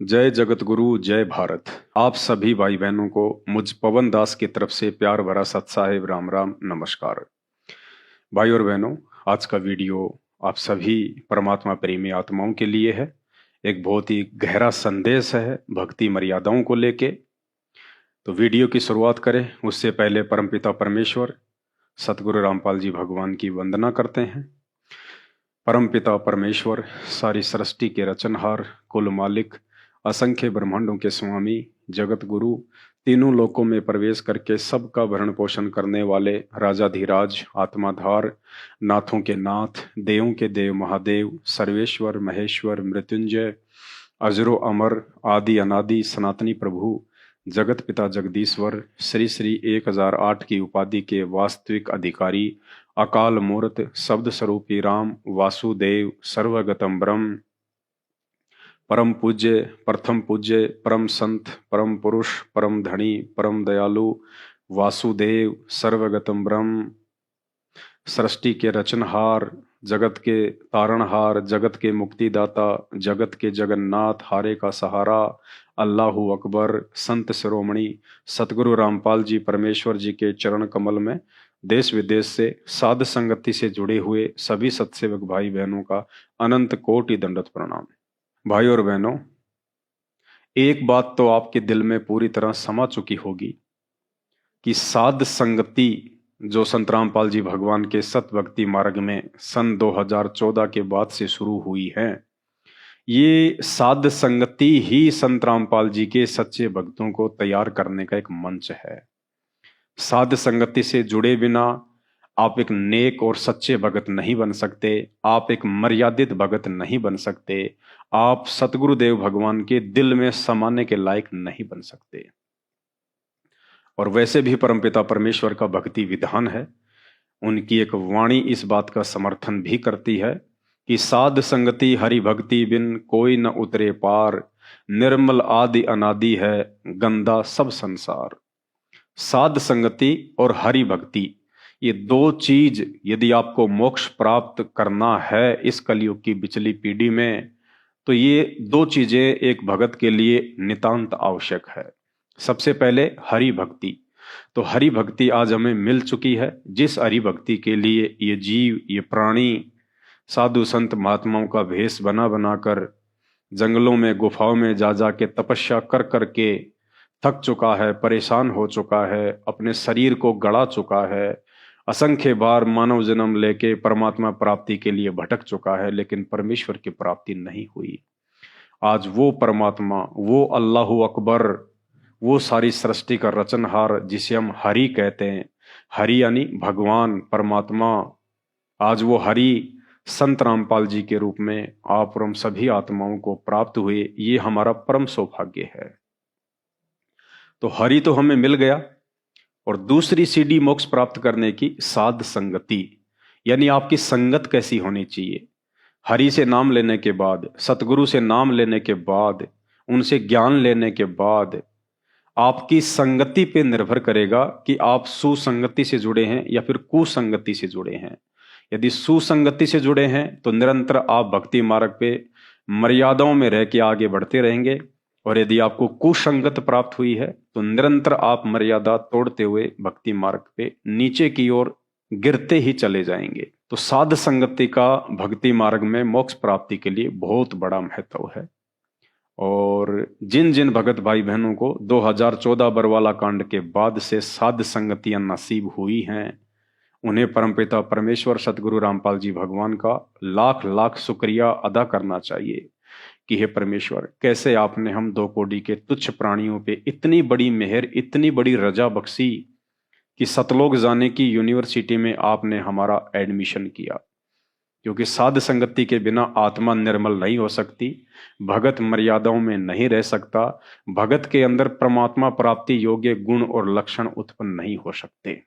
जय जगत गुरु जय भारत। आप सभी भाई बहनों को मुझ पवन दास की तरफ से प्यार भरा सत साहिब राम राम नमस्कार। भाई और बहनों, आज का वीडियो आप सभी परमात्मा प्रेमी आत्माओं के लिए है। एक बहुत ही गहरा संदेश है भक्ति मर्यादाओं को लेके। तो वीडियो की शुरुआत करें उससे पहले परमपिता परमेश्वर सतगुरु रामपाल जी भगवान की वंदना करते हैं। परमपिता परमेश्वर सारी सृष्टि के रचनहार, कुल मालिक, असंख्य ब्रह्मांडों के स्वामी, जगत गुरु, तीनों लोकों में प्रवेश करके सबका भरण पोषण करने वाले राजाधिराज, आत्माधार, नाथों के नाथ, देवों के देव महादेव, सर्वेश्वर महेश्वर मृत्युंजय, अजरो अमर, आदि अनादि सनातनी प्रभु, जगत पिता जगदीश्वर, श्री श्री 1008 की उपाधि के वास्तविक अधिकारी, अकाल मूर्त शब्द स्वरूपी राम वासुदेव, सर्वगतम ब्रह्म, परम पूज्य, प्रथम पूज्य, परम संत, परम पुरुष, परम धनी, परम दयालु वासुदेव, सर्वगतम ब्रह्म, सृष्टि के रचनहार, जगत के तारणहार, जगत के मुक्तिदाता, जगत के जगन्नाथ, हारे का सहारा, अल्लाहू अकबर, संत शिरोमणि सतगुरु रामपाल जी परमेश्वर जी के चरण कमल में देश विदेश से साध संगति से जुड़े हुए सभी सत्सेवक भाई बहनों का अनंत कोटि दंडवत प्रणाम। भाई और बहनों, एक बात तो आपके दिल में पूरी तरह समा चुकी होगी कि साध संगति जो संत रामपाल जी भगवान के सत भक्ति मार्ग में सन 2014 के बाद से शुरू हुई है, ये साध संगति ही संत रामपाल जी के सच्चे भक्तों को तैयार करने का एक मंच है। साध संगति से जुड़े बिना आप एक नेक और सच्चे भगत नहीं बन सकते, आप एक मर्यादित भगत नहीं बन सकते, आप सतगुरुदेव भगवान के दिल में समाने के लायक नहीं बन सकते। और वैसे भी परमपिता परमेश्वर का भक्ति विधान है, उनकी एक वाणी इस बात का समर्थन भी करती है कि साध संगति हरि भक्ति बिन कोई न उतरे पार, निर्मल आदि अनादि है गंदा सब संसार। साध संगति और हरि भक्ति, ये दो चीज यदि आपको मोक्ष प्राप्त करना है इस कलयुग की बिचली पीढ़ी में, तो ये दो चीजें एक भगत के लिए नितांत आवश्यक है। सबसे पहले हरि भक्ति। तो हरि भक्ति आज हमें मिल चुकी है, जिस हरि भक्ति के लिए ये जीव, ये प्राणी साधु संत महात्माओं का भेष बना बनाकर जंगलों में गुफाओं में जा जा के तपस्या कर कर के थक चुका है, परेशान हो चुका है, अपने शरीर को गड़ा चुका है, असंख्य बार मानव जन्म लेके परमात्मा प्राप्ति के लिए भटक चुका है, लेकिन परमेश्वर की प्राप्ति नहीं हुई। आज वो परमात्मा, वो अल्लाहू अकबर, वो सारी सृष्टि का रचनहार जिसे हम हरि कहते हैं, हरि यानी भगवान परमात्मा, आज वो हरि संत रामपाल जी के रूप में आप और हम सभी आत्माओं को प्राप्त हुए, ये हमारा परम सौभाग्य है। तो हरि तो हमें मिल गया, और दूसरी सीढ़ी मोक्ष प्राप्त करने की साध संगति, यानी आपकी संगत कैसी होनी चाहिए। हरि से नाम लेने के बाद, सतगुरु से नाम लेने के बाद, उनसे ज्ञान लेने के बाद आपकी संगति पे निर्भर करेगा कि आप सुसंगति से जुड़े हैं या फिर कुसंगति से जुड़े हैं। यदि सुसंगति से जुड़े हैं तो निरंतर आप भक्ति मार्ग पे मर्यादाओं में रह के आगे बढ़ते रहेंगे, और यदि आपको कुसंगत प्राप्त हुई है तो निरंतर आप मर्यादा तोड़ते हुए भक्ति मार्ग पे नीचे की ओर गिरते ही चले जाएंगे। तो साध संगति का भक्ति मार्ग में मोक्ष प्राप्ति के लिए बहुत बड़ा महत्व है। और जिन जिन भगत भाई बहनों को 2014 बरवाला कांड के बाद से साध संगतियां नसीब हुई हैं, उन्हें परमपिता परमेश्वर सतगुरु रामपाल जी भगवान का लाख लाख शुक्रिया अदा करना चाहिए कि हे परमेश्वर, कैसे आपने हम दो कोड़ी के तुच्छ प्राणियों पे इतनी बड़ी मेहर, इतनी बड़ी रजा बख्शी कि सतलोक जाने की यूनिवर्सिटी में आपने हमारा एडमिशन किया। क्योंकि साध संगति के बिना आत्मा निर्मल नहीं हो सकती, भगत मर्यादाओं में नहीं रह सकता, भगत के अंदर परमात्मा प्राप्ति योग्य गुण और लक्षण उत्पन्न नहीं हो सकते।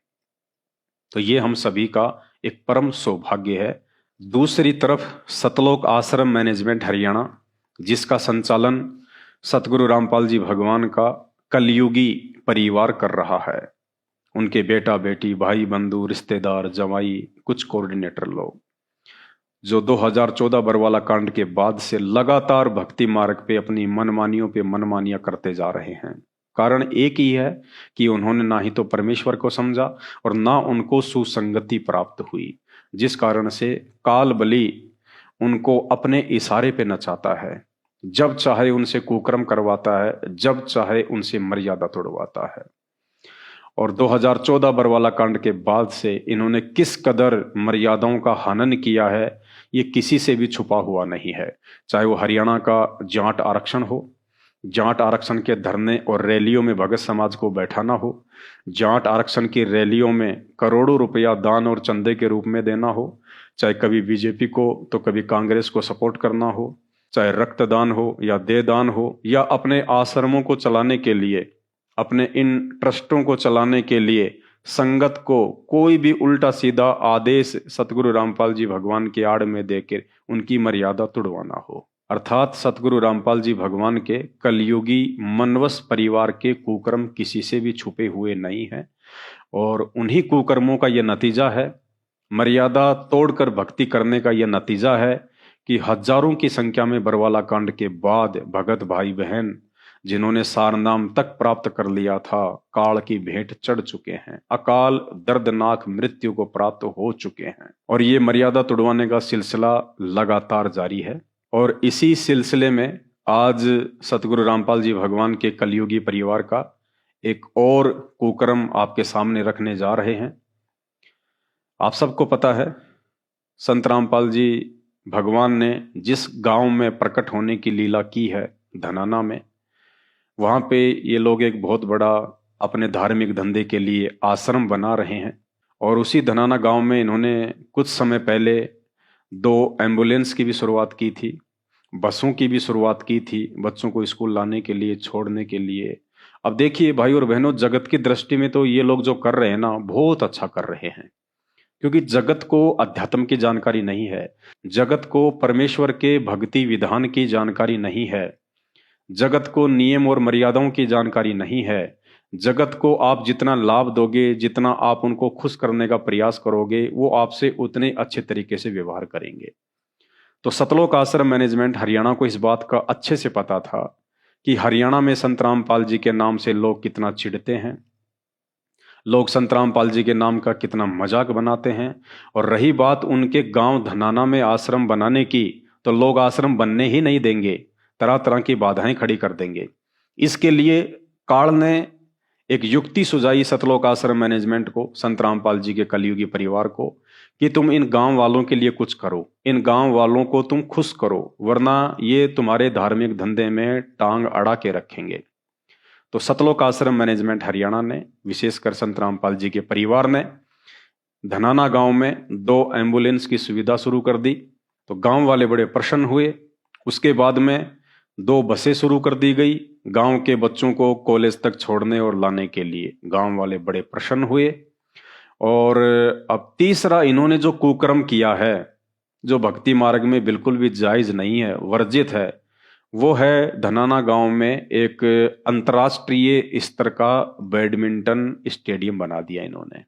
तो ये हम सभी का एक परम सौभाग्य है। दूसरी तरफ सतलोक आश्रम मैनेजमेंट हरियाणा, जिसका संचालन सतगुरु रामपाल जी भगवान का कलयुगी परिवार कर रहा है, उनके बेटा बेटी, भाई बंधु, रिश्तेदार, जवाई, कुछ कोऑर्डिनेटर लोग, जो 2014 बरवाला कांड के बाद से लगातार भक्ति मार्ग पे अपनी मनमानियों पे मनमानियां करते जा रहे हैं। कारण एक ही है कि उन्होंने ना ही तो परमेश्वर को समझा और ना उनको सुसंगति प्राप्त हुई, जिस कारण से काल बलि उनको अपने इशारे पे नचाता है। जब चाहे उनसे कुकर्म करवाता है, जब चाहे उनसे मर्यादा तोड़वाता है। और 2014 बरवाला कांड के बाद से इन्होंने किस कदर मर्यादाओं का हनन किया है, ये किसी से भी छुपा हुआ नहीं है। चाहे वो हरियाणा का जाट आरक्षण हो, जाट आरक्षण के धरने और रैलियों में भगत समाज को बैठाना हो, जाट आरक्षण की रैलियों में करोड़ों रुपया दान और चंदे के रूप में देना हो, चाहे कभी बीजेपी को तो कभी कांग्रेस को सपोर्ट करना हो, चाहे रक्तदान हो या देदान हो, या अपने आश्रमों को चलाने के लिए, अपने इन ट्रस्टों को चलाने के लिए संगत को कोई भी उल्टा सीधा आदेश सतगुरु रामपाल जी भगवान की आड़ में देकर उनकी मर्यादा तुड़वाना हो। अर्थात सतगुरु रामपाल जी भगवान के कलयुगी मनवस परिवार के कुकर्म किसी से भी छुपे हुए नहीं है, और उन्हीं कुकर्मों का यह नतीजा है, मर्यादा तोड़कर भक्ति करने का यह नतीजा है कि हजारों की संख्या में बरवाला कांड के बाद भगत भाई बहन जिन्होंने सारनाम तक प्राप्त कर लिया था, काल की भेंट चढ़ चुके हैं, अकाल दर्दनाक मृत्यु को प्राप्त हो चुके हैं। और ये मर्यादा तुड़वाने का सिलसिला लगातार जारी है। और इसी सिलसिले में आज सतगुरु रामपाल जी भगवान के कलयुगी परिवार का एक और कुकर्म आपके सामने रखने जा रहे हैं। आप सबको पता है, संत रामपाल जी भगवान ने जिस गांव में प्रकट होने की लीला की है, धनाना में, वहां पे ये लोग एक बहुत बड़ा अपने धार्मिक धंधे के लिए आश्रम बना रहे हैं। और उसी धनाना गांव में इन्होंने कुछ समय पहले 2 एम्बुलेंस की भी शुरुआत की थी, बसों की भी शुरुआत की थी, बच्चों को स्कूल लाने के लिए, छोड़ने के लिए। अब देखिए भाई और बहनों, जगत की दृष्टि में तो ये लोग जो कर रहे हैं ना, बहुत अच्छा कर रहे हैं, क्योंकि जगत को अध्यात्म की जानकारी नहीं है, जगत को परमेश्वर के भक्ति विधान की जानकारी नहीं है, जगत को नियम और मर्यादाओं की जानकारी नहीं है। जगत को आप जितना लाभ दोगे, जितना आप उनको खुश करने का प्रयास करोगे, वो आपसे उतने अच्छे तरीके से व्यवहार करेंगे। तो सतलोक आश्रम मैनेजमेंट हरियाणा को इस बात का अच्छे से पता था कि हरियाणा में संत रामपाल जी के नाम से लोग कितना चिढ़ते हैं, लोग संत रामपाल जी के नाम का कितना मजाक बनाते हैं। और रही बात उनके गांव धनाना में आश्रम बनाने की, तो लोग आश्रम बनने ही नहीं देंगे, तरह तरह की बाधाएं खड़ी कर देंगे। इसके लिए काल ने एक युक्ति सुझाई सतलोक आश्रम मैनेजमेंट को, संत रामपाल जी के कलयुगी परिवार को, कि तुम इन गांव वालों के लिए कुछ करो, इन गांव वालों को तुम खुश करो, वरना ये तुम्हारे धार्मिक धंधे में टांग अड़ा के रखेंगे। तो सतलोक आश्रम मैनेजमेंट हरियाणा ने, विशेषकर संत रामपाल जी के परिवार ने, धनाना गांव में 2 एम्बुलेंस की सुविधा शुरू कर दी। तो गांव वाले बड़े प्रसन्न हुए। उसके बाद में 2 बसें शुरू कर दी गई गांव के बच्चों को कॉलेज तक छोड़ने और लाने के लिए। गांव वाले बड़े प्रसन्न हुए। और अब तीसरा इन्होंने जो कुकर्म किया है, जो भक्ति मार्ग में बिल्कुल भी जायज नहीं है, वर्जित है, वो है धनाना गांव में एक अंतर्राष्ट्रीय स्तर का बैडमिंटन स्टेडियम बना दिया इन्होंने।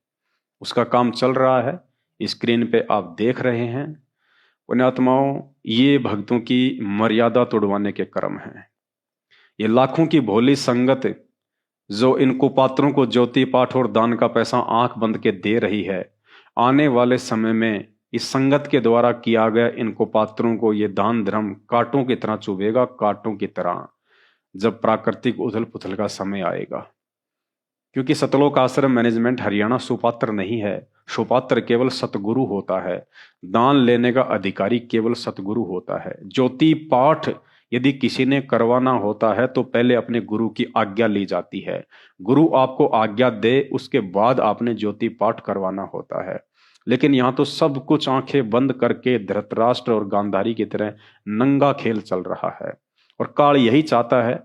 उसका काम चल रहा है, स्क्रीन पे आप देख रहे हैं। पुण्यात्माओं, ये भक्तों की मर्यादा तोड़वाने के कर्म हैं। ये लाखों की भोली संगत जो इन कुपात्रों को ज्योति पाठ और दान का पैसा आंख बंद के दे रही है, आने वाले समय में इस संगत के द्वारा किया गया इन कुपात्रों को ये दान धर्म कांटों की तरह चुभेगा, कांटों की तरह, जब प्राकृतिक उथल पुथल का समय आएगा। क्योंकि सतलोक आश्रम मैनेजमेंट हरियाणा सुपात्र नहीं है। सुपात्र केवल सतगुरु होता है, दान लेने का अधिकारी केवल सतगुरु होता है। ज्योति पाठ यदि किसी ने करवाना होता है तो पहले अपने गुरु की आज्ञा ली जाती है। गुरु आपको आज्ञा दे, उसके बाद आपने ज्योति पाठ करवाना होता है। लेकिन यहाँ तो सब कुछ आंखें बंद करके धृतराष्ट्र और गांधारी की तरह नंगा खेल चल रहा है। और काल यही चाहता है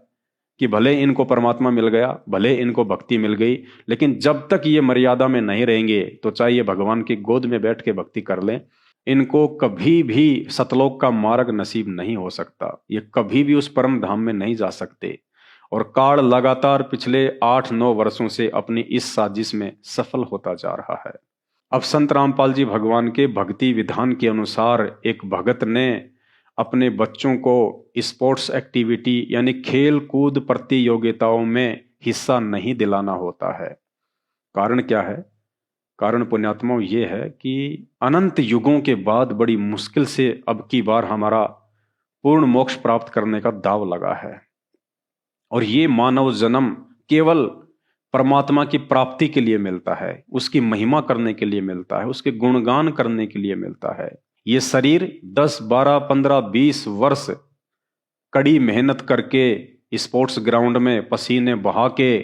कि भले इनको परमात्मा मिल गया, भले इनको भक्ति मिल गई, लेकिन जब तक ये मर्यादा में नहीं रहेंगे, तो चाहे ये भगवान की गोद में बैठ के भक्ति कर लें, इनको कभी भी सतलोक का मार्ग नसीब नहीं हो सकता। ये कभी भी उस परम धाम में नहीं जा सकते। और काल लगातार पिछले 8-9 वर्षों से अपनी इस साजिश में सफल होता जा रहा है। अब संत रामपाल जी भगवान के भक्ति विधान के अनुसार एक भगत ने अपने बच्चों को स्पोर्ट्स एक्टिविटी यानी खेल कूद प्रतियोगिताओं में हिस्सा नहीं दिलाना होता है। कारण क्या है? कारण पुण्यात्माओं ये है कि अनंत युगों के बाद बड़ी मुश्किल से अब की बार हमारा पूर्ण मोक्ष प्राप्त करने का दाव लगा है, और ये मानव जन्म केवल परमात्मा की प्राप्ति के लिए मिलता है, उसकी महिमा करने के लिए मिलता है, उसके गुणगान करने के लिए मिलता है। ये शरीर 10, 12, 15, 20 वर्ष कड़ी मेहनत करके स्पोर्ट्स ग्राउंड में पसीने बहा के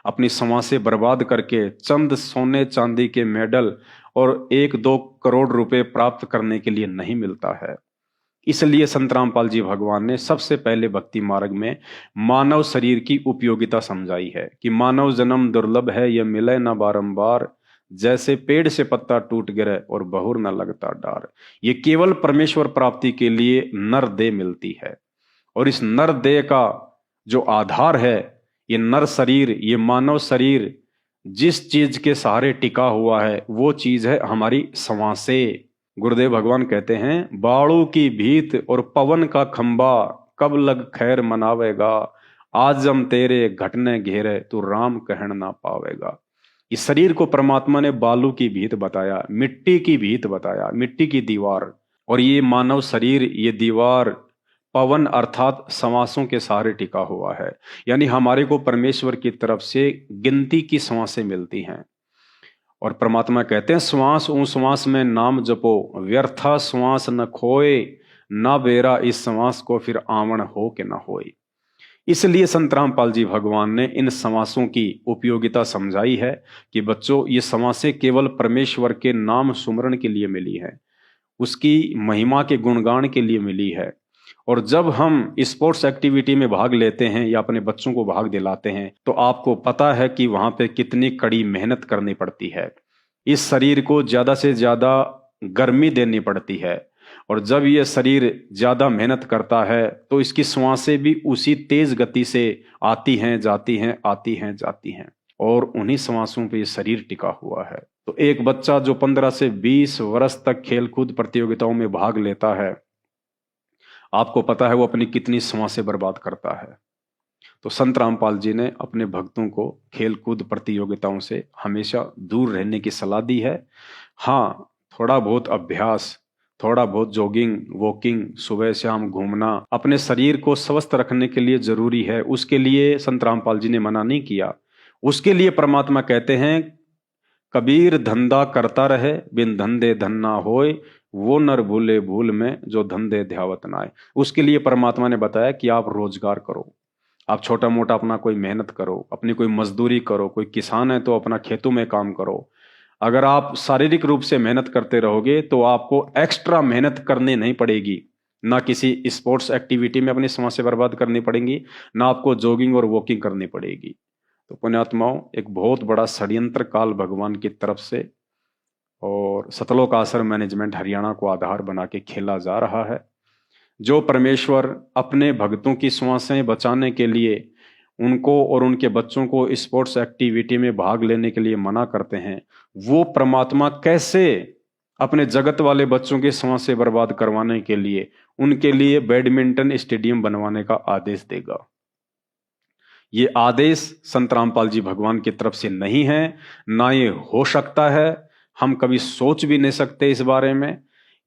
अपनी सांसें बर्बाद करके चंद सोने चांदी के मेडल और 1-2 करोड़ रुपए प्राप्त करने के लिए नहीं मिलता है। इसलिए संत रामपाल जी भगवान ने सबसे पहले भक्ति मार्ग में मानव शरीर की उपयोगिता समझाई है कि मानव जन्म दुर्लभ है, यह मिले न बारंबार, जैसे पेड़ से पत्ता टूट गिरे और बहुर न लगता डार। ये केवल परमेश्वर प्राप्ति के लिए नर देह मिलती है, और इस नर देह का जो आधार है, ये नर शरीर, ये मानव शरीर जिस चीज के सहारे टिका हुआ है वो चीज है हमारी सांसें। गुरुदेव भगवान कहते हैं, बाड़ू की भीत और पवन का खंबा, कब लग खैर मनावेगा, आजम तेरे घटने घेरे तू राम कहन ना पावेगा। इस शरीर को परमात्मा ने बालू की भीत बताया, मिट्टी की भीत बताया, मिट्टी की दीवार, और ये मानव शरीर, ये दीवार पवन अर्थात श्वासों के सहारे टिका हुआ है। यानी हमारे को परमेश्वर की तरफ से गिनती की श्वासें मिलती हैं, और परमात्मा कहते हैं, श्वास ऊ श्वास में नाम जपो, व्यर्था श्वास न खोए, ना बेरा इस श्वास को फिर आवन हो के न होए। इसलिए संत रामपाल जी भगवान ने इन श्वासों की उपयोगिता समझाई है कि बच्चों, ये श्वासें केवल परमेश्वर के नाम सुमरण के लिए मिली है, उसकी महिमा के गुणगान के लिए मिली है। और जब हम स्पोर्ट्स एक्टिविटी में भाग लेते हैं या अपने बच्चों को भाग दिलाते हैं, तो आपको पता है कि वहां पे कितनी कड़ी मेहनत करनी पड़ती है। इस शरीर को ज्यादा से ज्यादा गर्मी देनी पड़ती है, और जब ये शरीर ज्यादा मेहनत करता है तो इसकी श्वासें भी उसी तेज गति से आती हैं, जाती हैं, आती हैं, जाती हैं, और उन्हीं श्वासों पे ये शरीर टिका हुआ है। तो एक बच्चा जो 15 से 20 वर्ष तक खेलकूद प्रतियोगिताओं में भाग लेता है, आपको पता है वो अपनी कितनी श्वासें बर्बाद करता है। तो संत रामपाल जी ने अपने भक्तों को खेल कूद प्रतियोगिताओं से हमेशा दूर रहने की सलाह दी है। हाँ, थोड़ा बहुत अभ्यास, थोड़ा बहुत जॉगिंग, वॉकिंग, सुबह शाम घूमना अपने शरीर को स्वस्थ रखने के लिए जरूरी है। उसके लिए संत रामपाल जी ने मना नहीं किया। उसके लिए परमात्मा कहते हैं, कबीर धंधा करता रहे, बिन धंधे धन ना होए, वो नर भूले भूल में जो धंधे ध्यावत ना आए। उसके लिए परमात्मा ने बताया कि आप रोजगार करो, आप छोटा मोटा अपना कोई मेहनत करो, अपनी कोई मजदूरी करो, कोई किसान है तो अपना खेतों में काम करो। अगर आप शारीरिक रूप से मेहनत करते रहोगे तो आपको एक्स्ट्रा मेहनत करनी नहीं पड़ेगी, ना किसी स्पोर्ट्स एक्टिविटी में अपनी समय से बर्बाद करनी पड़ेगी, ना आपको जॉगिंग और वॉकिंग करनी पड़ेगी। तो पुण्यात्माओं, एक बहुत बड़ा षड्यंत्र काल भगवान की तरफ से और सतलोक आश्रम मैनेजमेंट हरियाणा को आधार बना के खेला जा रहा है। जो परमेश्वर अपने भक्तों की श्वासें बचाने के लिए उनको और उनके बच्चों को स्पोर्ट्स एक्टिविटी में भाग लेने के लिए मना करते हैं, वो परमात्मा कैसे अपने जगत वाले बच्चों की श्वासें बर्बाद करवाने के लिए उनके लिए बैडमिंटन स्टेडियम बनवाने का आदेश देगा? ये आदेश संत रामपाल जी भगवान की तरफ से नहीं है, ना ये हो सकता है। हम कभी सोच भी नहीं सकते इस बारे में।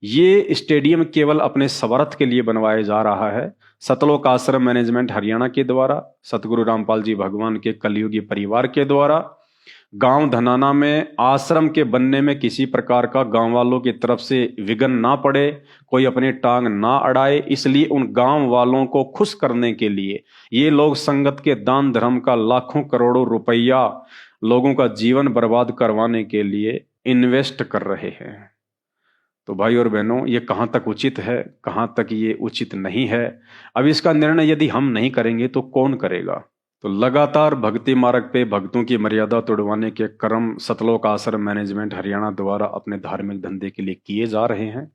ये स्टेडियम केवल अपने स्वार्थ के लिए बनवाया जा रहा है। सतलोक आश्रम मैनेजमेंट हरियाणा के द्वारा, सतगुरु रामपाल जी भगवान के कलयुगी परिवार के द्वारा गांव धनाना में आश्रम के बनने में किसी प्रकार का गांव वालों की तरफ से विघ्न ना पड़े, कोई अपनी टांग ना अड़ाए, इसलिए उन गांव वालों को खुश करने के लिए ये लोग संगत के दान धर्म का लाखों करोड़ों रुपया लोगों का जीवन बर्बाद करवाने के लिए इन्वेस्ट कर रहे हैं। तो भाई और बहनों, ये कहाँ तक उचित है, कहाँ तक ये उचित नहीं है, अब इसका निर्णय यदि हम नहीं करेंगे तो कौन करेगा? तो लगातार भक्ति मार्ग पे भक्तों की मर्यादा तोड़वाने के क्रम सतलोक आश्रम मैनेजमेंट हरियाणा द्वारा अपने धार्मिक धंधे के लिए किए जा रहे हैं।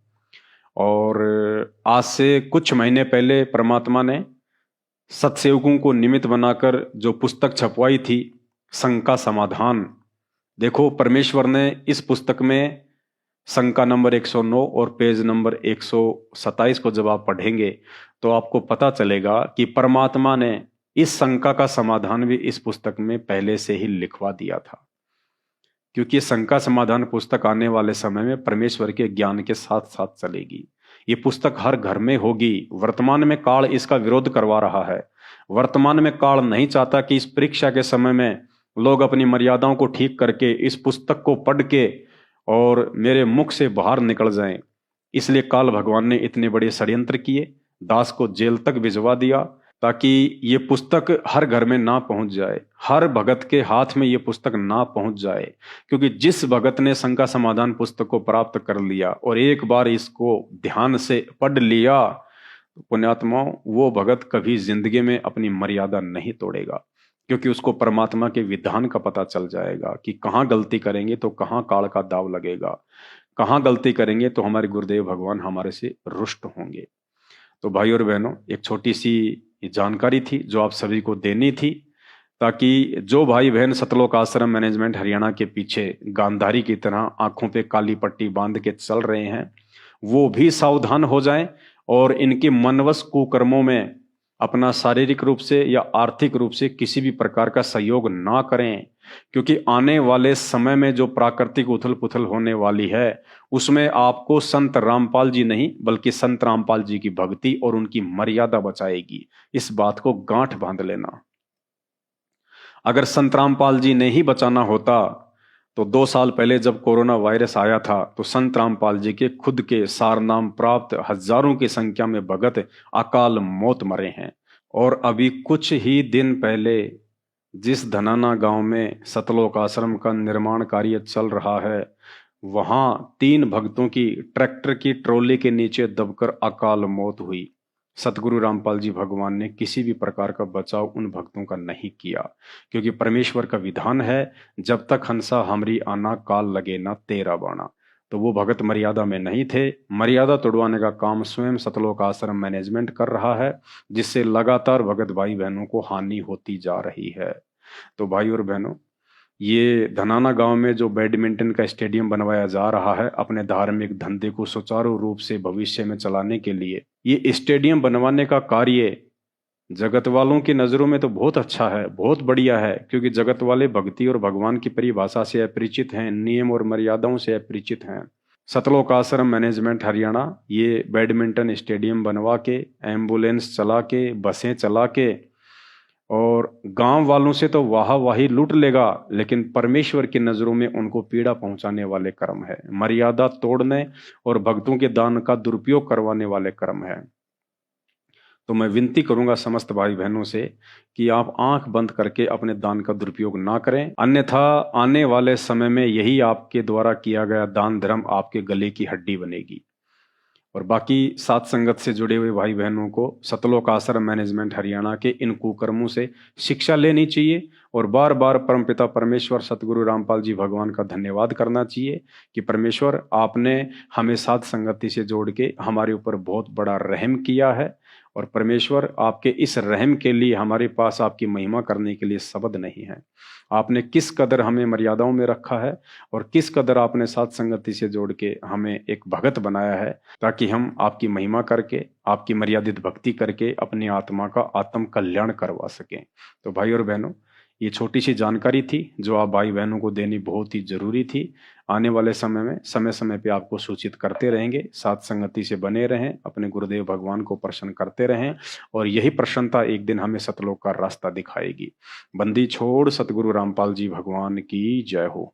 और आज से कुछ महीने पहले परमात्मा ने सत्सेवकों को निमित्त बनाकर जो पुस्तक छपवाई थी, शंका समाधान, देखो, परमेश्वर ने इस पुस्तक में शंका नंबर 109 और पेज नंबर 127 को जब आप पढ़ेंगे तो आपको पता चलेगा कि परमात्मा ने इस शंका का समाधान भी इस पुस्तक में पहले से ही लिखवा दिया था। क्योंकि ये शंका समाधान पुस्तक आने वाले समय में परमेश्वर के ज्ञान के साथ साथ चलेगी। ये पुस्तक हर घर में होगी। वर्तमान में काल इसका विरोध करवा रहा है। वर्तमान में काल नहीं चाहता कि इस परीक्षा के समय में लोग अपनी मर्यादाओं को ठीक करके इस पुस्तक को पढ़ के और मेरे मुख से बाहर निकल जाएं। इसलिए काल भगवान ने इतने बड़े षड्यंत्र किए, दास को जेल तक भिजवा दिया ताकि ये पुस्तक हर घर में ना पहुंच जाए, हर भगत के हाथ में ये पुस्तक ना पहुंच जाए। क्योंकि जिस भगत ने शंका समाधान पुस्तक को प्राप्त कर लिया और एक बार इसको ध्यान से पढ़ लिया, पुण्यात्माओं, वो भगत कभी जिंदगी में अपनी मर्यादा नहीं तोड़ेगा। क्योंकि उसको परमात्मा के विधान का पता चल जाएगा कि कहाँ गलती करेंगे तो कहाँ काल का दाव लगेगा, कहाँ गलती करेंगे तो हमारे गुरुदेव भगवान हमारे से रुष्ट होंगे। तो भाई और बहनों, एक छोटी सी जानकारी थी जो आप सभी को देनी थी, ताकि जो भाई बहन सतलोक आश्रम मैनेजमेंट हरियाणा के पीछे गांधारी की तरह आंखों पे काली पट्टी बांध के चल रहे हैं, वो भी सावधान हो जाएं और इनके मनवश कुकर्मों में अपना शारीरिक रूप से या आर्थिक रूप से किसी भी प्रकार का सहयोग ना करें। क्योंकि आने वाले समय में जो प्राकृतिक उथल पुथल होने वाली है उसमें आपको संत रामपाल जी नहीं बल्कि संत रामपाल जी की भक्ति और उनकी मर्यादा बचाएगी। इस बात को गांठ बांध लेना। अगर संत रामपाल जी ने ही बचाना होता तो 2 साल पहले जब कोरोना वायरस आया था तो संत रामपाल जी के खुद के सारनाम प्राप्त हजारों की संख्या में भगत अकाल मौत मरे हैं। और अभी कुछ ही दिन पहले जिस धनाना गांव में सतलोक आश्रम का निर्माण कार्य चल रहा है, वहां 3 भक्तों की ट्रैक्टर की ट्रॉली के नीचे दबकर अकाल मौत हुई। सतगुरु रामपाल जी भगवान ने किसी भी प्रकार का बचाव उन भक्तों का नहीं किया। क्योंकि परमेश्वर का विधान है, जब तक हंसा हमरी आना काल लगे ना तेरा बाणा। तो वो भगत मर्यादा में नहीं थे। मर्यादा तोड़वाने का काम स्वयं सतलोक आश्रम मैनेजमेंट कर रहा है, जिससे लगातार भगत भाई बहनों को हानि होती जा रही है। तो भाई और बहनों, ये धनाना गांव में जो बैडमिंटन का स्टेडियम बनवाया जा रहा है अपने धार्मिक धंधे को सुचारू रूप से भविष्य में चलाने के लिए, ये स्टेडियम बनवाने का कार्य जगत वालों की नजरों में तो बहुत अच्छा है, बहुत बढ़िया है। क्योंकि जगत वाले भक्ति और भगवान की परिभाषा से अपरिचित हैं, नियम और मर्यादाओं से अपरिचित हैं। सतलोक आश्रम मैनेजमेंट हरियाणा ये बैडमिंटन स्टेडियम बनवा के, एम्बुलेंस चला के, बसें चला के और गांव वालों से तो वाही लूट लेगा, लेकिन परमेश्वर की नजरों में उनको पीड़ा पहुंचाने वाले कर्म है, मर्यादा तोड़ने और भक्तों के दान का दुरुपयोग करवाने वाले कर्म है। तो मैं विनती करूंगा समस्त भाई बहनों से कि आप आंख बंद करके अपने दान का दुरुपयोग ना करें, अन्यथा आने वाले समय में यही आपके द्वारा किया गया दान धर्म आपके गले की हड्डी बनेगी। और बाकी सात संगत से जुड़े हुए भाई बहनों को सतलोक आश्रम मैनेजमेंट हरियाणा के इन कुकर्मों से शिक्षा लेनी चाहिए और बार बार परमपिता परमेश्वर सतगुरु रामपाल जी भगवान का धन्यवाद करना चाहिए कि परमेश्वर आपने हमें सात संगति से जोड़ के हमारे ऊपर बहुत बड़ा रहम किया है। और परमेश्वर आपके इस रहम के लिए हमारे पास आपकी महिमा करने के लिए शब्द नहीं है। आपने किस कदर हमें मर्यादाओं में रखा है और किस कदर आपने सात संगति से जोड़ के हमें एक भगत बनाया है, ताकि हम आपकी महिमा करके आपकी मर्यादित भक्ति करके अपनी आत्मा का आत्म कल्याण करवा सकें। तो भाई और बहनों, ये छोटी सी जानकारी थी जो आप भाई बहनों को देनी बहुत ही जरूरी थी। आने वाले समय में समय समय पे आपको सूचित करते रहेंगे। साथ संगति से बने रहें, अपने गुरुदेव भगवान को प्रसन्न करते रहें और यही प्रसन्नता एक दिन हमें सतलोक का रास्ता दिखाएगी। बंदी छोड़ सतगुरु रामपाल जी भगवान की जय हो।